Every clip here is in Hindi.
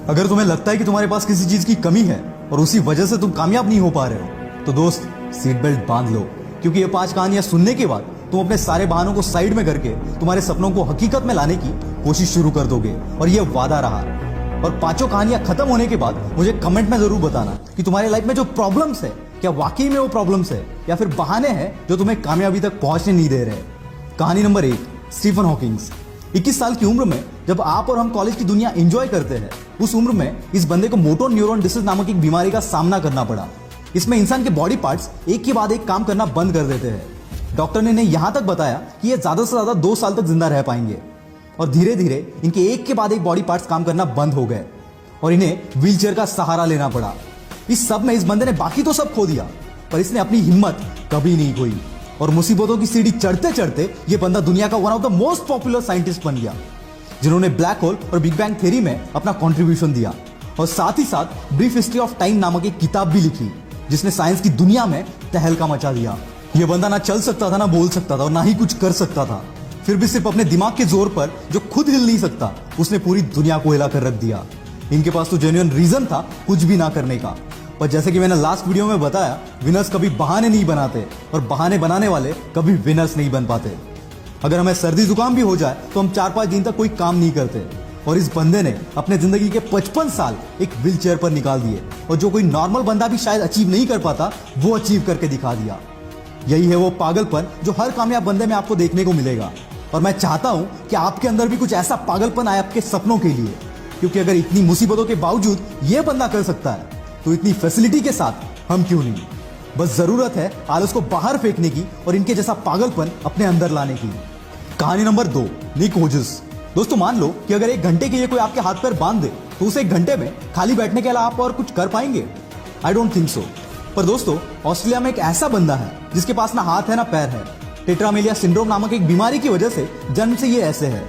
अगर तुम्हें लगता है कि तुम्हारे पास किसी चीज की कमी है और उसी वजह से तुम कामयाब नहीं हो पा रहे हो, तो दोस्त सीट बेल्ट बांध लो, क्योंकि ये 5 कहानियां सुनने के बाद तुम अपने सारे बहानों को साइड में करके तुम्हारे सपनों को हकीकत में लाने की कोशिश शुरू कर दोगे। और ये वादा रहा। और 5 कहानियां खत्म होने के बाद मुझे कमेंट में जरूर बताना कि तुम्हारे लाइफ में जो प्रॉब्लम्स है, क्या वाकई में वो प्रॉब्लम्स है या फिर बहाने हैं जो तुम्हें कामयाबी तक पहुंचने नहीं दे रहे। कहानी नंबर 1, स्टीफन हॉकिंग्स। 21 साल की उम्र में जब आप और हम कॉलेज की दुनिया एंजॉय करते हैं, उस उम्र में इस बंदे को मोटर न्यूरॉन डिसीज नामक एक बीमारी का सामना करना पड़ा। इसमें इंसान के बॉडी पार्ट्स एक के बाद एक काम करना बंद कर देते हैं। डॉक्टर ने इन्हें यहां तक बताया कि ये ज्यादा से ज्यादा 2 साल तक जिंदा रह पाएंगे। और धीरे धीरे इनके एक के बाद एक बॉडी पार्ट्स काम करना बंद हो गए और इन्हें व्हीलचेयर का सहारा लेना पड़ा। इस सब में इस बंदे ने बाकी तो सब खो दिया, पर इसने अपनी हिम्मत कभी नहीं खोई और मुसीबतों की सीढ़ी चढ़ते चढ़ते ये बंदा दुनिया का one of the most popular scientist बन गया, जिन्होंने ब्लैक होल और बिग बैंग थ्योरी में अपना कंट्रीब्यूशन दिया। और साथ ही साथ ब्रीफ हिस्ट्री ऑफ टाइम नामक एक किताब भी लिखी, जिसने साइंस की दुनिया में तहलका मचा दिया। यह बंदा ना चल सकता था, ना बोल सकता था और ना ही कुछ कर सकता था, फिर भी सिर्फ अपने दिमाग के जोर पर, जो खुद हिल नहीं सकता, उसने पूरी दुनिया को हिला कर रख दिया। इनके पास तो जेन्युइन रीजन था कुछ भी ना करने का, पर जैसे कि मैंने लास्ट वीडियो में बताया, विनर्स कभी बहाने नहीं बनाते और बहाने बनाने वाले कभी विनर्स नहीं बन पाते। अगर हमें सर्दी जुकाम भी हो जाए तो हम 4-5 दिन तक कोई काम नहीं करते, और इस बंदे ने अपने जिंदगी के 55 साल एक व्हील चेयर पर निकाल दिए, और जो कोई नॉर्मल बंदा भी शायद अचीव नहीं कर पाता, वो अचीव करके दिखा दिया। यही है वो पागलपन जो हर कामयाब बंदे में आपको देखने को मिलेगा। और मैं चाहता हूं कि आपके अंदर भी कुछ ऐसा पागलपन आए आपके सपनों के लिए, क्योंकि अगर इतनी मुसीबतों के बावजूद ये बंदा कर सकता है, तो इतनी फैसिलिटी के साथ हम क्यों नहीं। बस जरूरत है आलस को बाहर फेंकने की और इनके जैसा पागलपन अपने अंदर लाने की। कहानी नंबर 2, निक होजस। दोस्तों, मान लो कि अगर 1 घंटे के लिए कोई आपके हाथ पैर बांध दे, तो उसे 1 घंटे में खाली बैठने के अलावा आप और कुछ कर पाएंगे? I don't think so. पर दोस्तों, ऑस्ट्रेलिया में एक ऐसा बंदा है जिसके पास ना हाथ है ना पैर है। टेट्रामेलिया सिंड्रोम नामक एक बीमारी की वजह से जन्म से ये ऐसे है।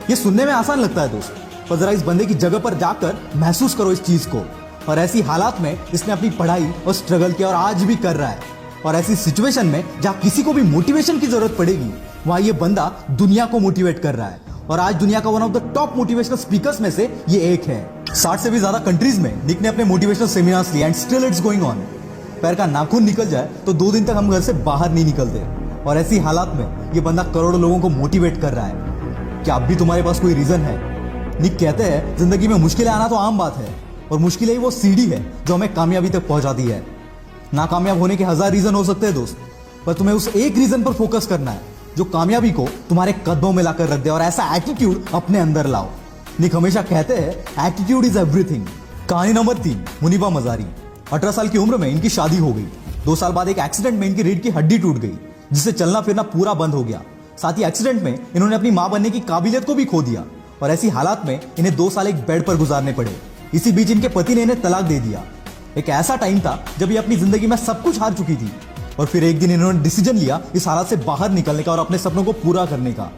ये सुनने में आसान लगता है दोस्त, पर जरा इस बंदे की जगह पर जाकर महसूस करो इस चीज को। और ऐसी हालात में इसने अपनी पढ़ाई और स्ट्रगल किया और आज भी कर रहा है। और ऐसी सिचुएशन में जहां किसी को भी मोटिवेशन की जरूरत पड़ेगी, वहां ये बंदा दुनिया को मोटिवेट कर रहा है। और आज दुनिया का one of the top motivational speakers में से ये एक है। 60 से भी ज्यादा कंट्रीज में निक ने अपने मोटिवेशनल सेमिनार्स लिए, and still it's going on. पैर का नाखून निकल जाए तो 2 दिन तक हम घर से बाहर नहीं निकलते, और ऐसी हालात में ये बंदा करोड़ों लोगों को मोटिवेट कर रहा है। क्या अब भी तुम्हारे पास कोई रीजन है? निक कहते हैं, जिंदगी में मुश्किलें आना तो आम बात है, और मुश्किलें ही वो सीढ़ी है जो हमें कामयाबी तक पहुंचाती है। नाकामयाब होने के 1000 रीजन हो सकते हैं दोस्त, पर तुम्हें उस एक रीजन पर फोकस करना है जो कामयाबी को तुम्हारे कदमों में लाकर रख दे, और ऐसा एटीट्यूड अपने अंदर लाओ। निक हमेशा कहते हैं, एटीट्यूड इज एवरीथिंग। कहानी नंबर 3, मुनीबा मजारी। 18 साल की उम्र में इनकी शादी हो गई। 2 साल बाद एक एक्सीडेंट में इनकी रीढ़ की हड्डी टूट गई, जिससे चलना फिरना पूरा बंद हो गया। साथ ही एक्सीडेंट में इन्होंने अपनी मां बनने की काबिलियत को भी खो दिया, और ऐसी हालात में इन्हें 2 साल एक बेड पर गुजारने पड़े। इसी बीच इनके पति ने इन्हें तलाक दे दिया। एक ऐसा टाइम था जब ये अपनी जिंदगी में सब कुछ हार चुकी थी, और फिर एक दिन इन्होंने डिसीजन लिया इस हालात से बाहर निकलने का और अपने सपनों को पूरा करने का,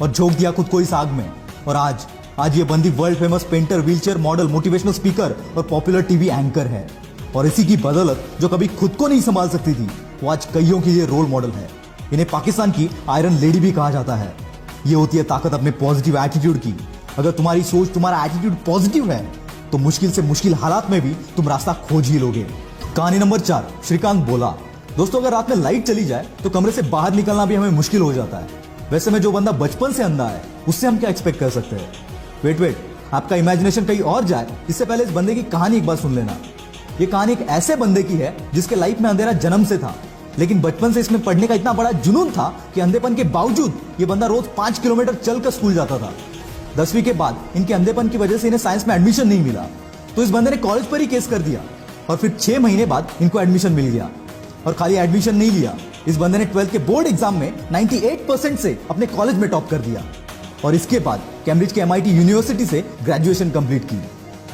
और झोंक दिया खुद को इस आग में। और आज ये बंदी world famous painter, wheelchair model, motivational speaker और पॉपुलर टीवी एंकर है। और इसी की बदौलत जो कभी खुद को नहीं संभाल सकती थी, वो आज कईयों के लिए रोल मॉडल है। इन्हें पाकिस्तान की आयरन लेडी भी कहा जाता है। ये होती है ताकत अपने पॉजिटिव एटीट्यूड की। अगर तुम्हारी सोच, तुम्हारा एटीट्यूड पॉजिटिव है, तो मुश्किल से मुश्किल हालात में भी तुम रास्ता खोज ही लोगे। कहानी नंबर 4, श्रीकांत बोला। दोस्तों, अगर रात में लाइट चली जाए तो कमरे से बाहर निकलना भी हमें मुश्किल हो जाता है। वैसे में जो बंदा बचपन से अंधा है, उससे हम क्या एक्सपेक्ट कर सकते हैं? वेट, आपका इमेजिनेशन कहीं और जाए इससे पहले इस बंदे की कहानी एक बार सुन लेना। ये कहानी एक ऐसे बंदे की है जिसके लाइफ में अंधेरा जन्म से था, लेकिन बचपन से इसमें पढ़ने का इतना बड़ा जुनून था कि अंधेपन के बावजूद ये बंदा रोज 5 किलोमीटर चलकर स्कूल जाता था। 10वीं के बाद इनके अंधेपन की वजह से इन्हें साइंस में एडमिशन नहीं मिला, तो इस बंदे ने कॉलेज पर ही केस कर दिया, और फिर 6 महीने बाद इनको एडमिशन मिल गया। और खाली एडमिशन नहीं लिया, इस बंदे ने 12th के बोर्ड एग्जाम में 98% से अपने कॉलेज में टॉप कर दिया, और इसके बाद कैम्ब्रिज के MIT यूनिवर्सिटी से ग्रेजुएशन कंप्लीट की।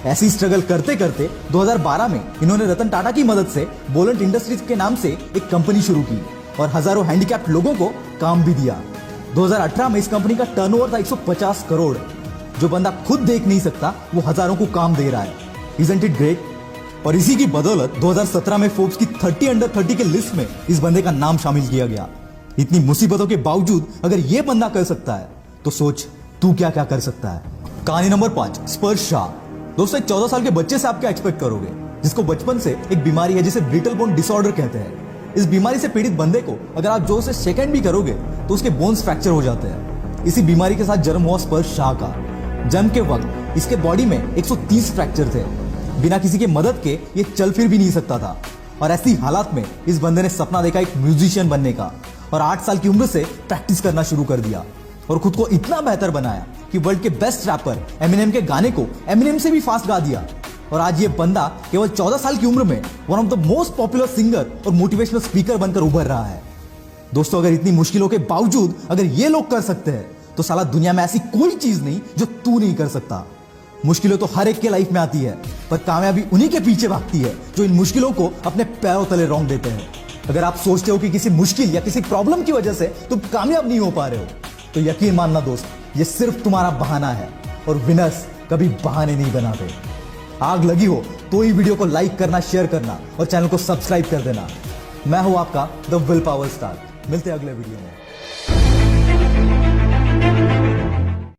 ऐसी स्ट्रगल करते करते 2012 में इन्होंने रतन टाटा की मदद से बोलेंट इंडस्ट्रीज के नाम से एक कंपनी शुरू की, और हजारों हैंडीकैप्ड लोगों को काम भी दिया। 2018 में इस कंपनी का टर्नओवर था 150 करोड़। जो बंदा खुद देख नहीं सकता, वो हजारों को काम दे रहा है। Isn't it great? और इसी की बदौलत 2017 में फोर्ब्स की 30 अंडर 30 के लिस्ट में इस बंदे का नाम शामिल किया गया। इतनी मुसीबतों के बावजूद अगर ये बंदा कर सकता है, तो सोच तू क्या क्या कर सकता है। कहानी नंबर 5, स्पर्श शाह। दोस्तों एक 14 साल के बच्चे से आप क्या एक्सपेक्ट करोगे, जिसको बचपन से एक बीमारी है जिसे ब्रिटल बोन डिसऑर्डर कहते हैं। इस बीमारी से पीड़ित बंदे को अगर आप जोर से शेक हैंड भी करोगे तो उसके बोन्स फ्रैक्चर हो जाते हैं। इसी बीमारी के साथ जन्म हुआ स्पर्श शाह का। जन्म के वक्त इसके बॉडी में 130 फ्रैक्चर थे। बिना किसी के मदद के ये चल फिर भी नहीं सकता था। और ऐसी हालात में इस बंदे ने सपना देखा एक म्यूजिशियन बनने का और 8 साल की उम्र से प्रैक्टिस करना शुरू कर दिया और खुद को इतना बेहतर बनाया कि वर्ल्ड के बेस्ट रैपर एमिनेम के गाने को एमिनेम से भी फास्ट गा दिया। और आज ये बंदा केवल 14 साल की उम्र में one of the most popular singer और मोटिवेशनल स्पीकर बनकर उभर रहा है। दोस्तों अगर इतनी मुश्किलों के बावजूद अगर ये लोग कर सकते हैं तो साला दुनिया में ऐसी कोई चीज नहीं जो तू नहीं कर सकता। मुश्किलें तो हर एक के लाइफ में आती है, पर कामयाबी उन्हीं के पीछे भागती है जो इन मुश्किलों को अपने पैरों तले रौंद देते हैं। अगर आप सोचते हो कि किसी मुश्किल या किसी प्रॉब्लम की वजह से तुम कामयाब नहीं हो पा रहे हो तो यकीन मानना दोस्त, ये सिर्फ तुम्हारा बहाना है और विनर्स कभी बहाने नहीं बनाते। आग लगी हो तो ही वीडियो को लाइक करना, शेयर करना और चैनल को सब्सक्राइब कर देना। मैं हूं आपका द विल पावर स्टार। मिलते हैं अगले वीडियो में।